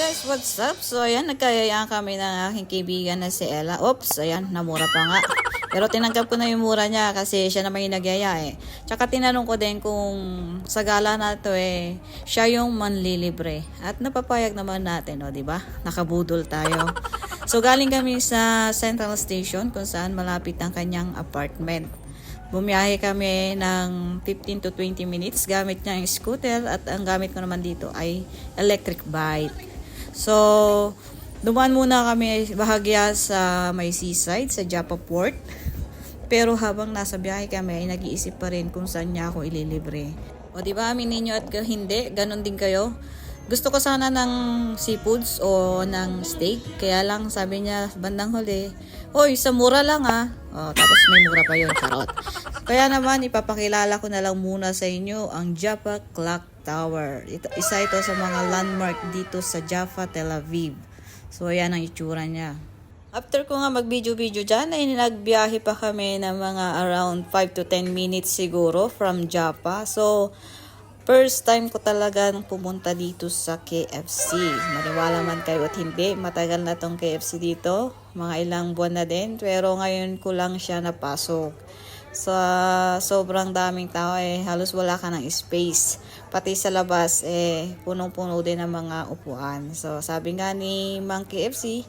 Guys, what's up? So ayan, nagkayayaan kami ng aking kaibigan na si Ella. Oops, ayan, namura pa nga. Pero tinanggap ko na yung mura niya kasi siya naman yung nagyaya eh. Tsaka tinanong ko din kung sa gala na to siya yung manlilibre. At napapayag naman natin, o diba? Nakabudol tayo. So galing kami sa Central Station kung saan malapit ang kanyang apartment. Bumiyahe kami ng 15 to 20 minutes gamit niya ang scooter at ang gamit ko naman dito ay electric bike. So, dumaan muna kami bahagya sa may seaside, sa Joppa Port. Pero habang nasa biyahe kami ay nag-iisip pa rin kung saan niya ako ililibre. O diba, aminin nyo at hindi, ganun din kayo. Gusto ko sana ng seafoods o ng steak. Kaya lang sabi niya bandang huli, "Hoy, sa mura lang ah." O, tapos may mura pa yun, charot. Kaya naman ipapakilala ko na lang muna sa inyo ang Joppa Clock Tower. Isa ito sa mga landmark dito sa Jaffa, Tel Aviv. So ayan ang itsura niya. After ko nga mag-video-video dyan, ay nagbiyahe pa kami ng mga around 5 to 10 minutes siguro from Joppa. So first time ko talagang pumunta dito sa KFC. Maniwala man kayo at hindi, matagal na tong KFC dito. Mga ilang buwan na din, pero ngayon ko lang siya napasok. Sa sobrang daming tao halos wala ka ng space. Pati sa labas punong-puno din ang mga upuan. So sabi nga ni Mang KFC,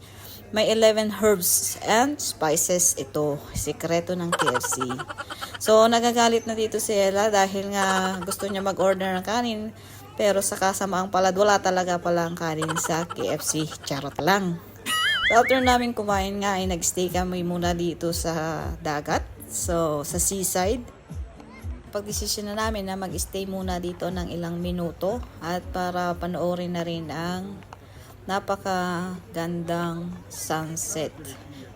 may 11 herbs and spices ito. Sikreto ng KFC. So nagagalit na dito si Ella dahil nga gusto niya mag-order ng kanin. Pero sa kasamaang palad, wala talaga palang kanin sa KFC. Charot lang. So after namin kumain nga ay nagstay kami muna dito sa dagat. So sa seaside. Pagdesisyon na namin na mag-stay muna dito ng ilang minuto at para panoorin na rin ang napakagandang sunset.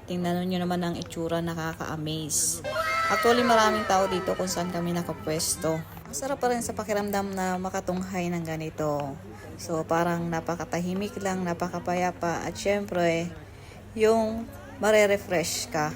Tingnan nyo naman ang itsura, nakaka-amaze. Actually maraming tao dito kung saan kami nakapwesto. Masarap pa rin sa pakiramdam na makatunghay ng ganito. So parang napakatahimik lang, napakapayapa at syempre yung mare-refresh ka.